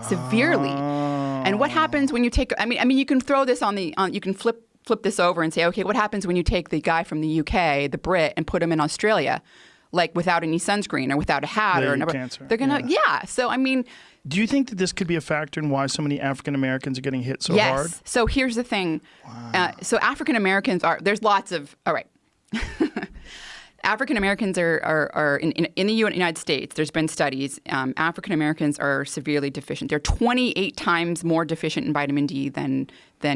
severely. And what happens when you take? I mean, you can throw this you can flip this over and say, okay, what happens when you take the guy from the UK, the Brit, and put him in Australia, like without any sunscreen or without a hat or never? Cancer. They're gonna, yeah. So I mean. Do you think that this could be a factor in why so many African Americans are getting hit so hard? Yes. So here's the thing. Wow. So African Americans there's lots of, all right. African Americans are in the United States, there's been studies, African Americans are severely deficient. They're 28 times more deficient in vitamin D than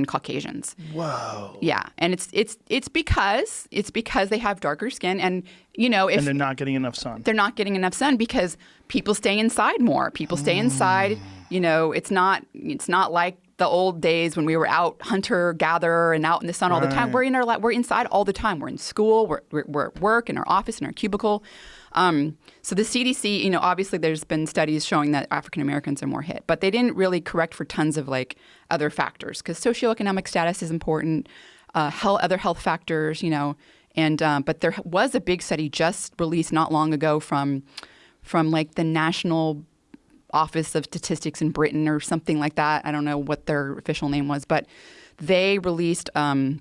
Caucasians. Whoa. Yeah. And it's because they have darker skin and and they're not getting enough sun. They're not getting enough sun because people stay inside more. People stay inside. It's not like the old days when we were out hunter-gatherer and out in the sun all the time. We're inside all the time. We're in school. We're at work, in our office, in our cubicle. So the CDC, obviously there's been studies showing that African Americans are more hit, but they didn't really correct for tons of other factors because socioeconomic status is important, other health factors, but there was a big study just released not long ago from the National Office of Statistics in Britain or something like that. I don't know what their official name was, but they released some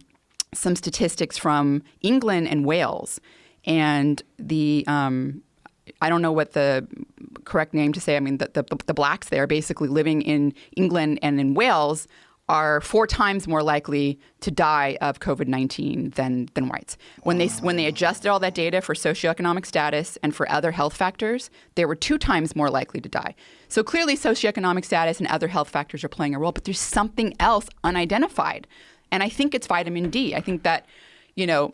statistics from England and Wales. And I don't know what the correct name to say. I mean, the blacks there basically living in England and in Wales are 4 times more likely to die of COVID-19 than whites. When they adjusted all that data for socioeconomic status and for other health factors, they were 2 times more likely to die. So clearly socioeconomic status and other health factors are playing a role, but there's something else unidentified. And I think it's vitamin D. I think that, the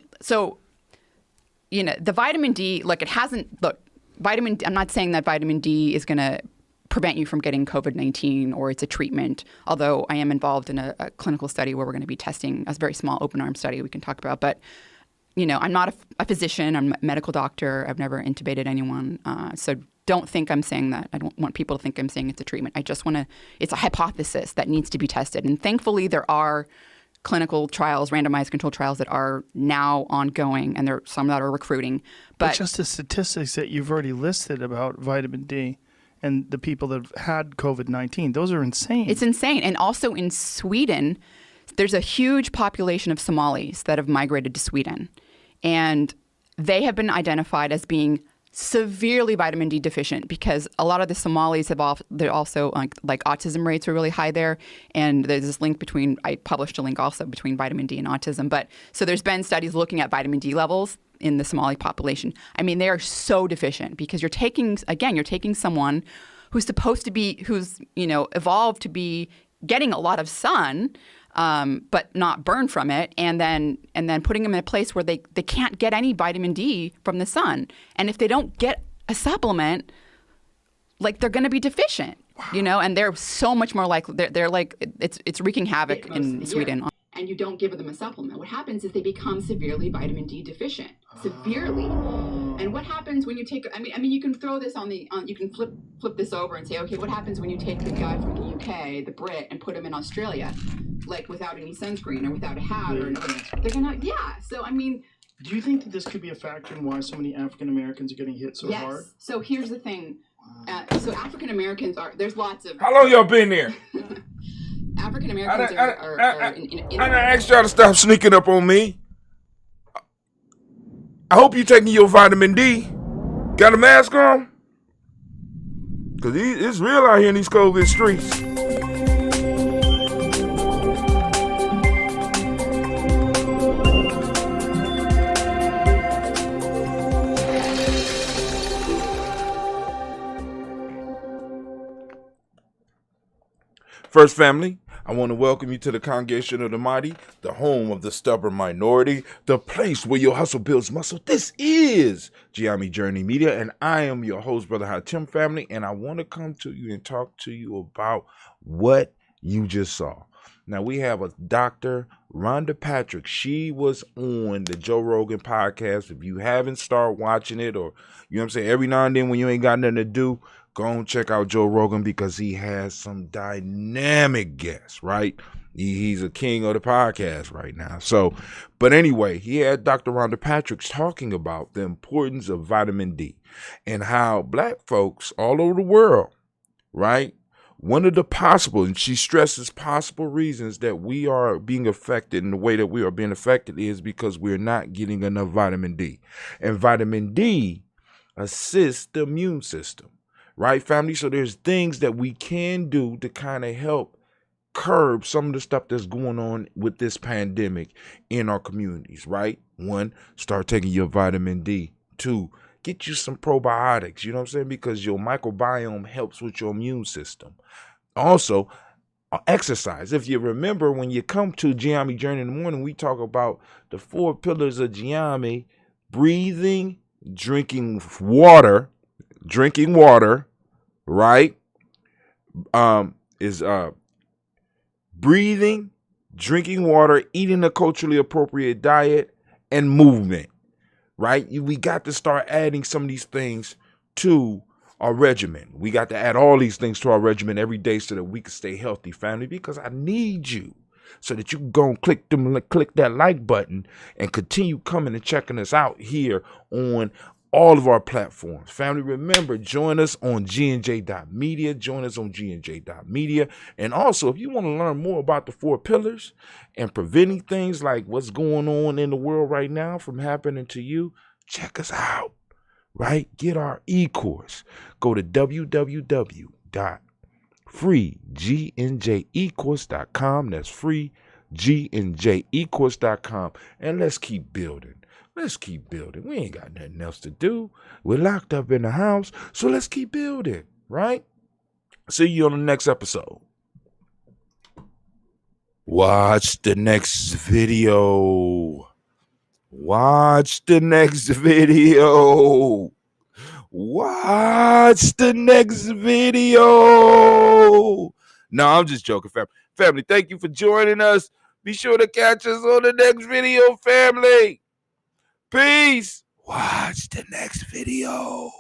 vitamin D, I'm not saying that vitamin D is going to prevent you from getting COVID-19 or it's a treatment, although I am involved in a clinical study where we're going to be testing a very small open-arm study we can talk about. But, I'm not a physician. I'm a medical doctor. I've never intubated anyone. So don't think I'm saying that. I don't want people to think I'm saying it's a treatment. I just it's a hypothesis that needs to be tested. And thankfully there are clinical trials, randomized controlled trials that are now ongoing, and there are some that are recruiting. But just the statistics that you've already listed about vitamin D and the people that have had COVID-19, those are insane. It's insane. And also in Sweden, there's a huge population of Somalis that have migrated to Sweden. And they have been identified as being severely vitamin D deficient because a lot of the Somalis they're also like autism rates are really high there. And there's this link I published a link also between vitamin D and autism. But so there's been studies looking at vitamin D levels in the Somali population. I mean, they are so deficient because you're taking someone who's evolved to be getting a lot of sun, but not burn from it, and then putting them in a place where they can't get any vitamin D from the sun. And if they don't get a supplement, they're going to be deficient, and they're so much more likely. They're like, it's wreaking havoc in Sweden. And you don't give them a supplement. What happens is they become severely vitamin D deficient, severely. And what happens when you take? I mean, you can throw this you can flip this over and say, okay, what happens when you take the guy from the UK, the Brit, and put him in Australia, without any sunscreen or without a hat or they're gonna, yeah. So I mean, do you think that this could be a factor in why so many African Americans are getting hit so hard? Yes. So here's the thing. So African Americans there's lots of. How long y'all been there? African Americans are I asked y'all to stop sneaking up on me. I hope you taking your vitamin D. Got a mask on? Because it's real out here in these COVID streets. First family, I want to welcome you to the Congregation of the Mighty, the home of the stubborn minority, the place where your hustle builds muscle. This is Giami Journey Media, and I am your host, Brother Hatim family, and I want to come to you and talk to you about what you just saw. Now, we have a Dr. Rhonda Patrick. She was on the Joe Rogan podcast. If you haven't started watching it, or, every now and then when you ain't got nothing to do, go and check out Joe Rogan because he has some dynamic guests, right? He's a king of the podcast right now. So, but anyway, he had Dr. Rhonda Patrick talking about the importance of vitamin D and how black folks all over the world, right, one of the possible, and she stresses possible reasons that we are being affected in the way that we are being affected is because we're not getting enough vitamin D. And vitamin D assists the immune system, right, family? So there's things that we can do to kind of help curb some of the stuff that's going on with this pandemic in our communities, right? One, start taking your vitamin D. Two, get you some probiotics, you know what I'm saying? Because your microbiome helps with your immune system. Also, exercise. If you remember, when you come to GIAMI Journey in the morning, we talk about the 4 pillars of GIAMI: breathing, drinking water, right? Is breathing, drinking water, eating a culturally appropriate diet, and movement, right? We got to start adding some of these things to our regimen. We got to add all these things to our regimen every day so that we can stay healthy, family, because I need you so that you can go and click that like button and continue coming and checking us out here on all of our platforms. Family, remember, join us on gnj.media. Join us on gnj.media. And also, if you want to learn more about the 4 pillars and preventing things like what's going on in the world right now from happening to you, check us out, right? Get our e-course. Go to www.freegnjecourse.com. That's freegnjecourse.com. And let's keep building. Let's keep building. We ain't got nothing else to do. We're locked up in the house, so let's keep building, right? See you on the next episode. Watch the next video. Watch the next video. Watch the next video. No, I'm just joking, family. Family, thank you for joining us. Be sure to catch us on the next video, family. Peace. Watch the next video.